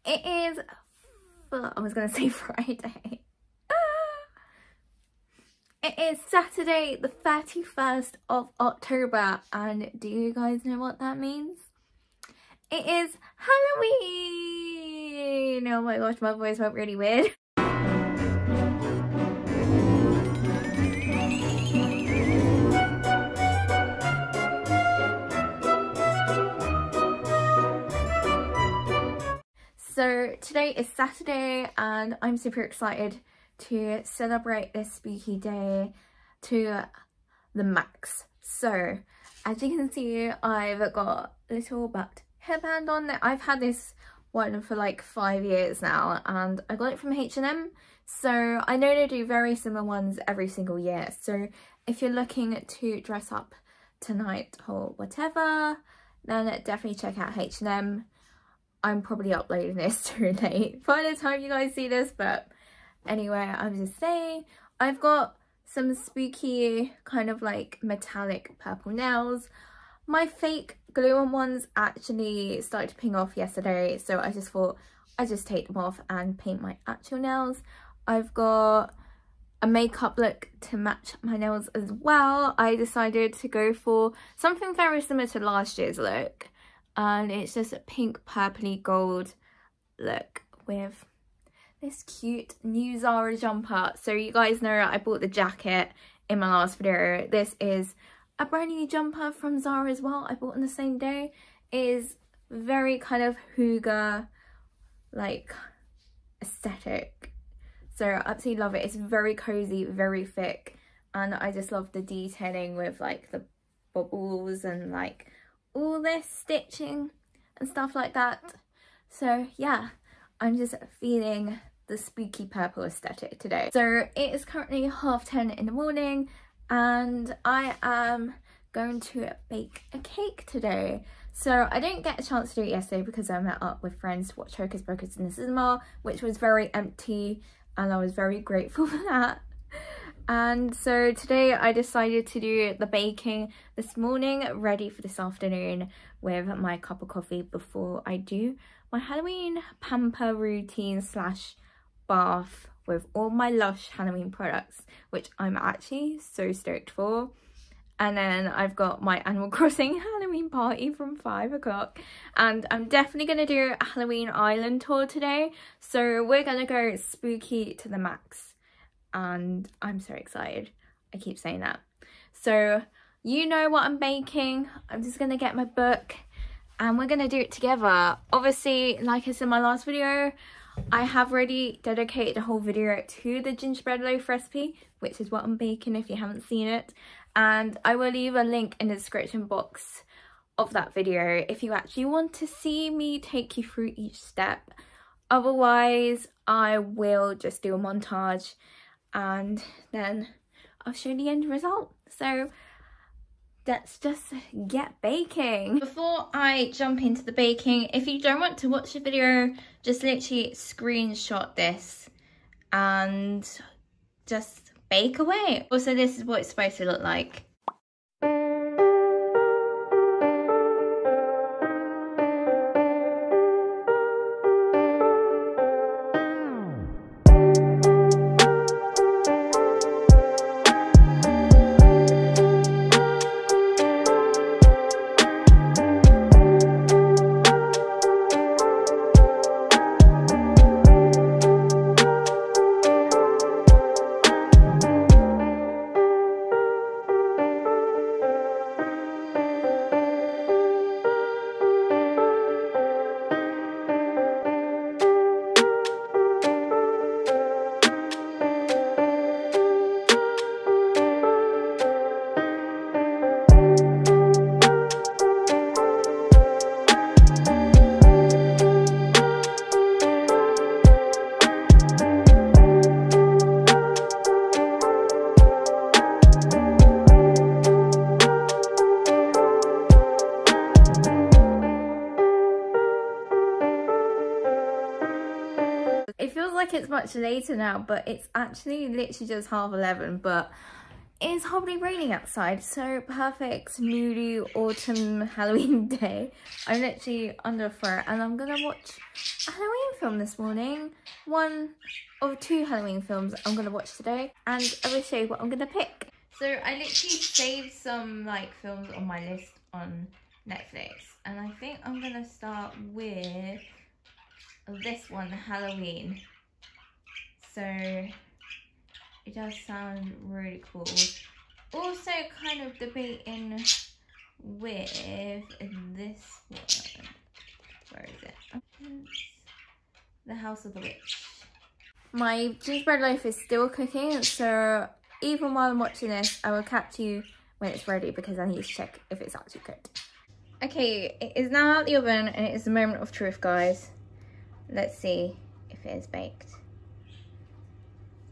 It is, I was gonna say Friday. It is Saturday the 31st of October, and do you guys know what that means? It is Halloween! Oh my gosh, my voice went really weird. So today is Saturday and I'm super excited to celebrate this spooky day to the max. So as you can see, I've got a little butt headband on. I've had this one for like 5 years now and I got it from H&M. So I know they do very similar ones every single year. So if you're looking to dress up tonight or whatever, then definitely check out H&M. I'm probably uploading this too late by the time you guys see this, but anyway, I'm just saying, I've got some spooky kind of like metallic purple nails. My fake glue on ones actually started to ping off yesterday, so I just thought I'd just take them off and paint my actual nails. I've got a makeup look to match my nails as well. I decided to go for something very similar to last year's look. And it's just a pink purpley gold look with this cute new Zara jumper. So you guys know I bought the jacket in my last video. This is a brand new jumper from Zara as well. I bought on the same day. It is very kind of hygge like aesthetic. So I absolutely love it. It's very cozy, very thick, and I just love the detailing with like the bubbles and like all this stitching and stuff like that. So yeah, I'm just feeling the spooky purple aesthetic today. So it is currently 10:30 in the morning and I am going to bake a cake today. So I didn't get a chance to do it yesterday because I met up with friends to watch Hocus Pocus in the cinema, which was very empty and I was very grateful for that. And so today I decided to do the baking this morning, ready for this afternoon with my cup of coffee before I do my Halloween pamper routine slash bath with all my Lush Halloween products, which I'm actually so stoked for. And then I've got my Animal Crossing Halloween party from 5 o'clock. And I'm definitely going to do a Halloween Island tour today. So we're going to go spooky to the max. And I'm so excited. I keep saying that. So you know what I'm baking. I'm just going to get my book and we're going to do it together. Obviously, like I said in my last video, I have already dedicated a whole video to the gingerbread loaf recipe, which is what I'm baking if you haven't seen it. And I will leave a link in the description box of that video if you actually want to see me take you through each step. Otherwise, I will just do a montage and then I'll show you the end result. So let's just get baking. Before I jump into the baking, if you don't want to watch the video, just literally screenshot this and just bake away. Also, this is what it's supposed to look like. It feels like it's much later now, but it's actually literally just 11:30, but it's horribly raining outside, so perfect moody autumn Halloween day. I'm literally under a fur and I'm gonna watch Halloween film this morning. One of two Halloween films I'm going to watch today, and I will show you what I'm going to pick. So I literally saved some like films on my list on Netflix, and I think I'm going to start with this one, Halloween. So it does sound really cool. Also kind of debating with this one. Where is it? The House of the Witch. My gingerbread loaf is still cooking, so even while I'm watching this, I will catch you when it's ready because I need to check if it's actually cooked. Okay, it is now out of the oven and it is the moment of truth, guys. Let's see if it is baked.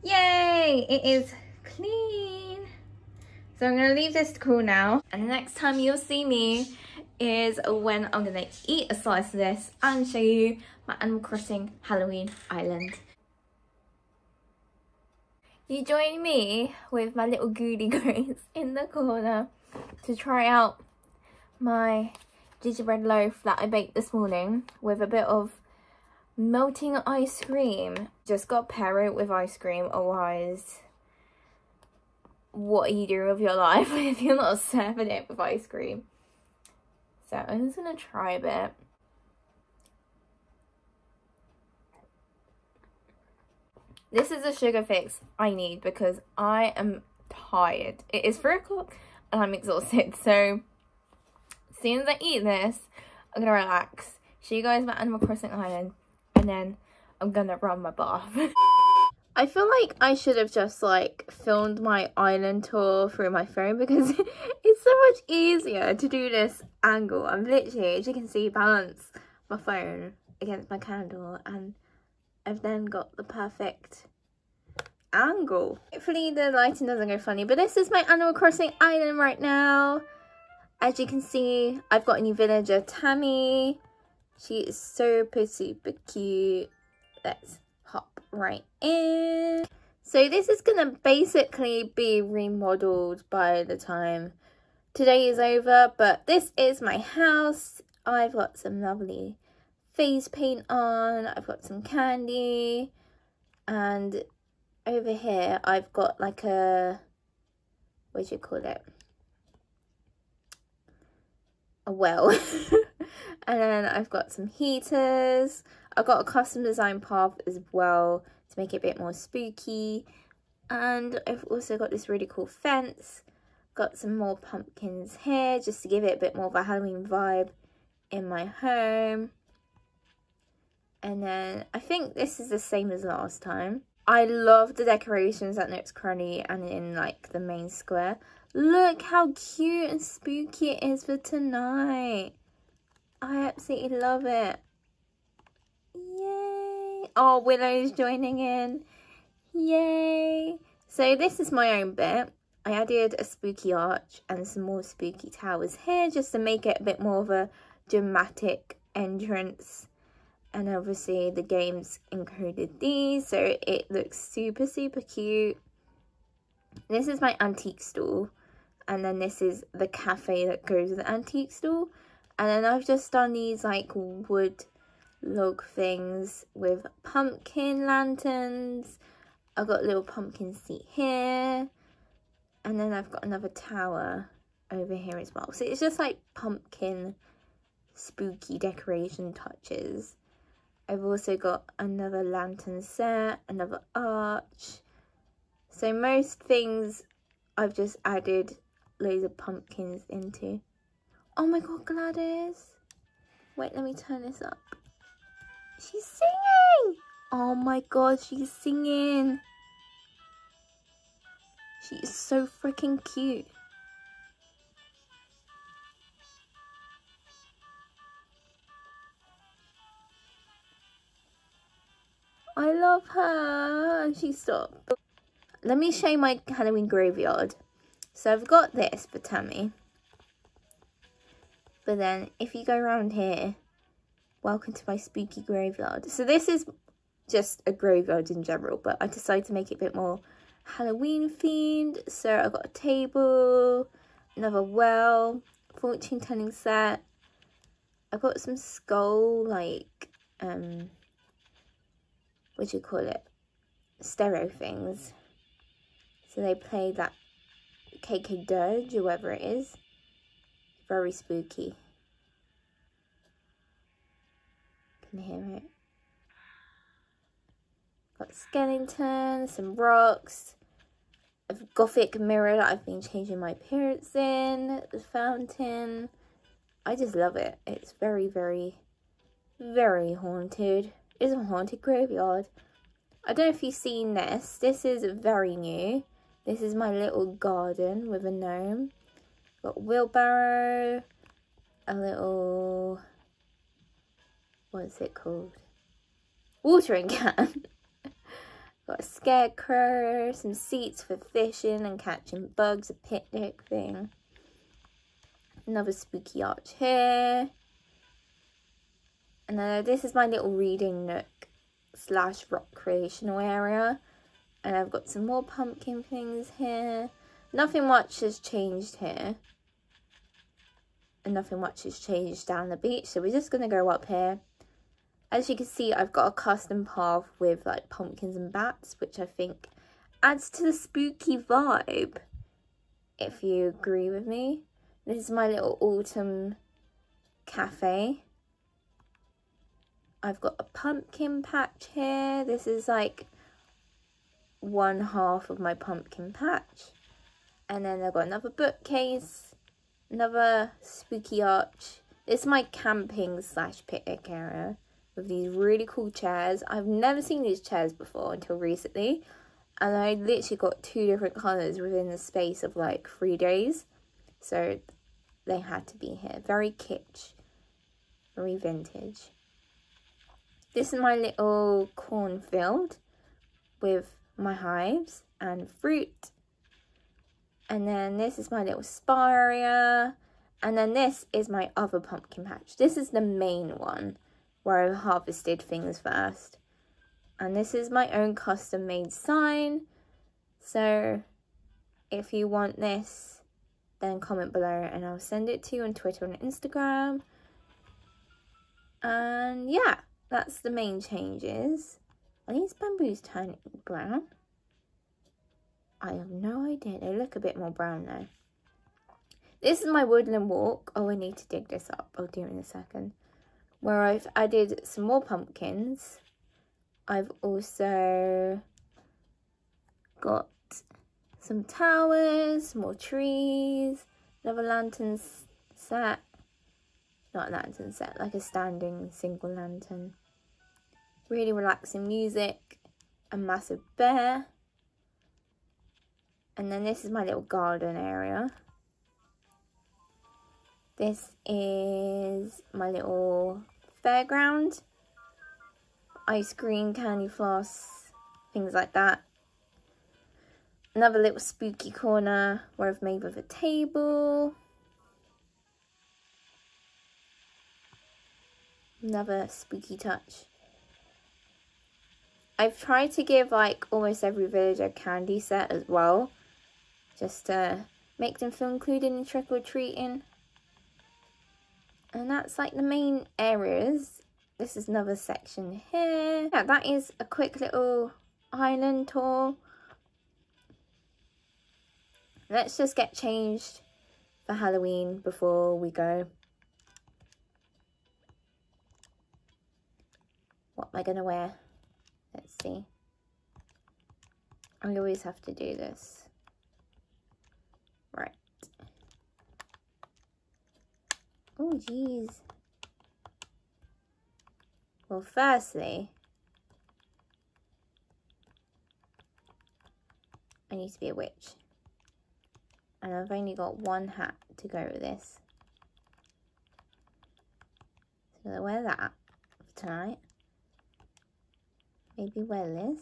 Yay! It is clean. So I'm going to leave this to cool now. And the next time you'll see me is when I'm going to eat a slice of this and show you my Animal Crossing Halloween island. You join me with my little goody grace in the corner to try out my gingerbread loaf that I baked this morning with a bit of melting ice cream. Just got to pair it with ice cream, otherwise what are you doing with your life if you're not serving it with ice cream? So I'm just gonna try a bit. This is the sugar fix I need because I am tired. It is 3 o'clock and I'm exhausted, so as soon as I eat this, I'm gonna relax, show you guys my Animal Crossing island, and then I'm gonna run my bath. I feel like I should have just like filmed my island tour through my phone because it's so much easier to do this angle. I'm literally, as you can see, balance my phone against my candle and I've then got the perfect angle. Hopefully the lighting doesn't go funny, but this is my Animal Crossing island right now. As you can see, I've got a new villager, Tammy. She is super cute. Let's hop right in. So this is gonna basically be remodeled by the time today is over, but this is my house. I've got some lovely face paint on, I've got some candy, and over here I've got like a, what do you call it, a well. And then I've got some heaters. I've got a custom design path as well to make it a bit more spooky. And I've also got this really cool fence. Got some more pumpkins here just to give it a bit more of a Halloween vibe in my home. And then I think this is the same as last time. I love the decorations at Nook's Cranny and in like the main square. Look how cute and spooky it is for tonight. I absolutely love it. Yay. Oh, Willow's joining in. Yay. So this is my own bit. I added a spooky arch and some more spooky towers here just to make it a bit more of a dramatic entrance. And obviously the games included these, so it looks super cute. This is my antique stall, and then this is the cafe that goes with the antique stall. And then I've just done these like wood log things with pumpkin lanterns. I've got a little pumpkin seat here, and then I've got another tower over here as well. So it's just like pumpkin spooky decoration touches. I've also got another lantern set, another arch. So most things I've just added loads of pumpkins into. Oh my god, Gladys. Wait, let me turn this up. She's singing! Oh my god, she's singing. She is so freaking cute. I love her. And she stopped. Let me show you my Halloween graveyard. So I've got this for Tammy. But then if you go around here, welcome to my spooky graveyard. So this is just a graveyard in general, but I decided to make it a bit more Halloween themed. So I've got a table, another well, fortune telling set. I've got some skull like what do you call it, stereo things. So they play that KK Dirge or whatever it is. Very spooky. Can you hear it? Got a skeleton, some rocks, a gothic mirror that I've been changing my appearance in, the fountain. I just love it. It's very, very, very haunted. It's a haunted graveyard. I don't know if you've seen this. This is very new. This is my little garden with a gnome. Got a wheelbarrow, a little, what is it called? Watering can. Got a scarecrow, some seats for fishing and catching bugs, a picnic thing. Another spooky arch here. And then this is my little reading nook / recreational area. And I've got some more pumpkin things here. Nothing much has changed here. And nothing much has changed down the beach. So we're just going to go up here. As you can see, I've got a custom path with like pumpkins and bats, which I think adds to the spooky vibe, if you agree with me. This is my little autumn cafe. I've got a pumpkin patch here. This is like one half of my pumpkin patch. And then I've got another bookcase, another spooky arch. This is my camping / picnic area with these really cool chairs. I've never seen these chairs before until recently. And I literally got 2 different colours within the space of like 3 days. So they had to be here. Very kitsch. Very vintage. This is my little cornfield with my hives and fruit. And then this is my little spa area. And then this is my other pumpkin patch. This is the main one where I harvested things first. And this is my own custom made sign. So if you want this, then comment below and I'll send it to you on Twitter and Instagram. And yeah, that's the main changes. Are these bamboos turning brown? I have no idea. They look a bit more brown now. This is my Woodland Walk. Oh, I need to dig this up. I'll do it in a second. Where I've added some more pumpkins. I've also got some towers, more trees, another lantern set. Not a lantern set, like a standing single lantern. Really relaxing music. A massive bear. And then this is my little garden area. This is my little fairground. Ice cream, candy floss, things like that. Another little spooky corner where I've made with a table. Another spooky touch. I've tried to give like almost every villager a candy set as well. Just to make them feel included in trick-or-treating. And that's like the main areas. This is another section here. Yeah, that is a quick little island tour. Let's just get changed for Halloween before we go. What am I going to wear? Let's see. I always have to do this. Right. Oh, geez. Well, firstly, I need to be a witch. And I've only got one hat to go with this. So I'll wear that for tonight. Maybe wear this.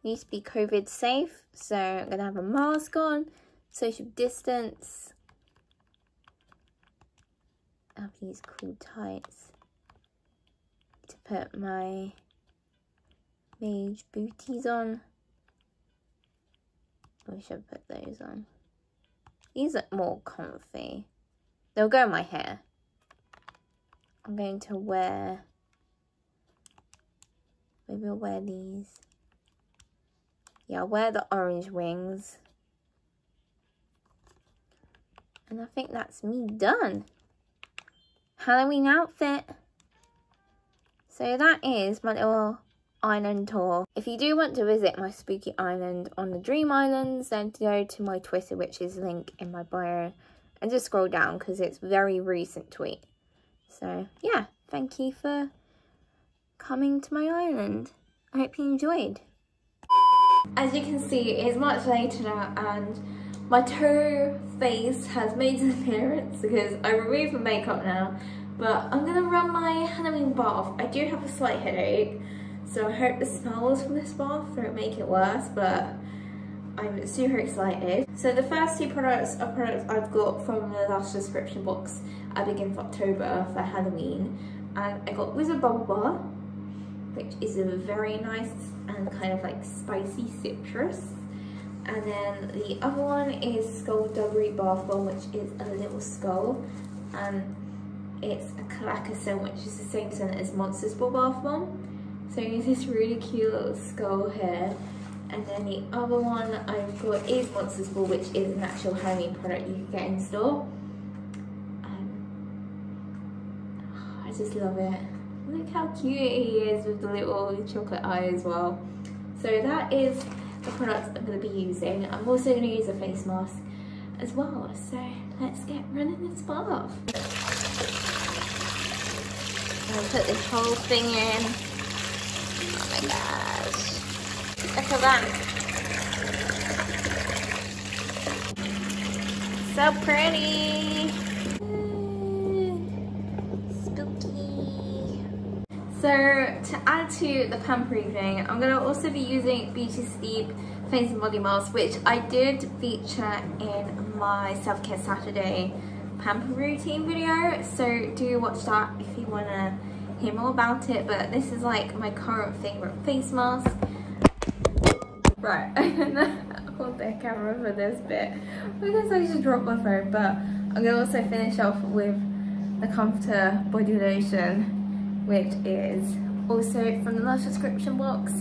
Needs to be COVID safe, so I'm going to have a mask on, social distance. I have these cool tights to put my mage booties on. I should put those on. These look more comfy. They'll go in my hair. I'm going to wear Maybe I'll wear these. Yeah, I'll wear the orange wings. And I think that's me done. Halloween outfit. So that is my little island tour. If you do want to visit my spooky island on the Dream Islands, then go to my Twitter, which is linked in my bio, and just scroll down because it's very recent tweet. So yeah, thank you for coming to my island. I hope you enjoyed. As you can see, it is much later now and my toe face has made an appearance because I removed the makeup now. But I'm gonna run my Halloween bath. I do have a slight headache, so I hope the smells from this bath don't make it worse, but I'm super excited. So the first two products are products I've got from the last description box at the beginning of October for Halloween. And I got Wizard Bubble Bar, which is a very nice and kind of like spicy citrus. And then the other one is Skullduggery Bath Bomb, which is a little skull. And it's a Clackerson, which is the same scent as Monsters Ball Bath Bomb. So it's this really cute little skull here. And then the other one I've got is Monsters Ball, which is an actual Halloween product you can get in store. I just love it. Look how cute he is with the little chocolate eye as well. So that is the products I'm going to be using. I'm also going to use a face mask as well. So let's get running this bath. I'll put this whole thing in. Oh my gosh. Look at that. So pretty. Spooky. So to add to the pamper evening, I'm going to also be using Beauty Sleep Face and Body Mask, which I did feature in my Self-Care Saturday pamper routine video, so do watch that if you want to hear more about it. But this is like my current favorite face mask. Right, I'm gonna hold the camera for this bit because I just dropped my phone, but I'm gonna also finish off with the Comforter body lotion, which is also from the Lush description box.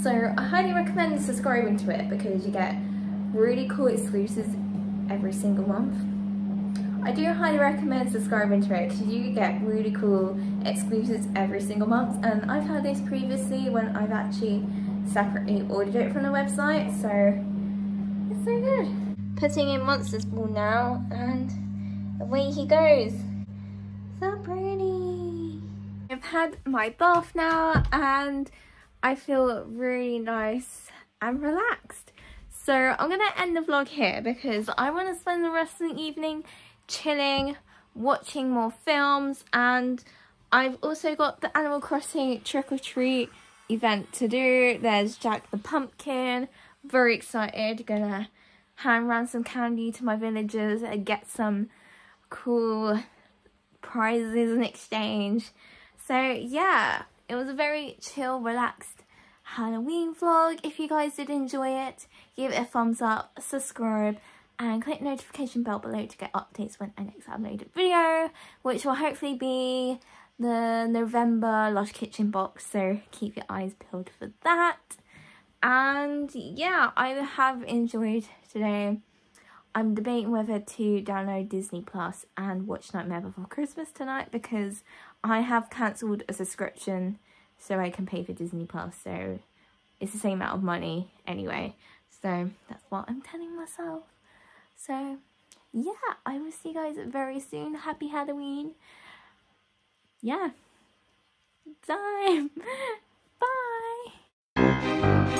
So I highly recommend subscribing to it because you get really cool exclusives every single month. I do highly recommend subscribing to it because you get really cool exclusives every single month, and I've had this previously when I've actually separately ordered it from the website, so it's so good. Putting in Monsters Ball now, and away he goes. So pretty. I've had my bath now and I feel really nice and relaxed. So I'm gonna end the vlog here because I want to spend the rest of the evening chilling, watching more films, and I've also got the Animal Crossing trick or treat event to do. There's Jack the Pumpkin. Very excited. Gonna hand around some candy to my villagers and get some cool prizes in exchange. So yeah, it was a very chill, relaxed Halloween vlog. If you guys did enjoy it, give it a thumbs up, subscribe, and click the notification bell below to get updates when I next upload a video, which will hopefully be the November Lush Kitchen box, so keep your eyes peeled for that. And yeah, I have enjoyed today. I'm debating whether to download Disney Plus and watch Nightmare Before Christmas tonight because I have cancelled a subscription so I can pay for Disney Plus, so it's the same amount of money anyway. So that's what I'm telling myself. So yeah, I will see you guys very soon. Happy Halloween. Yeah. Time. Bye.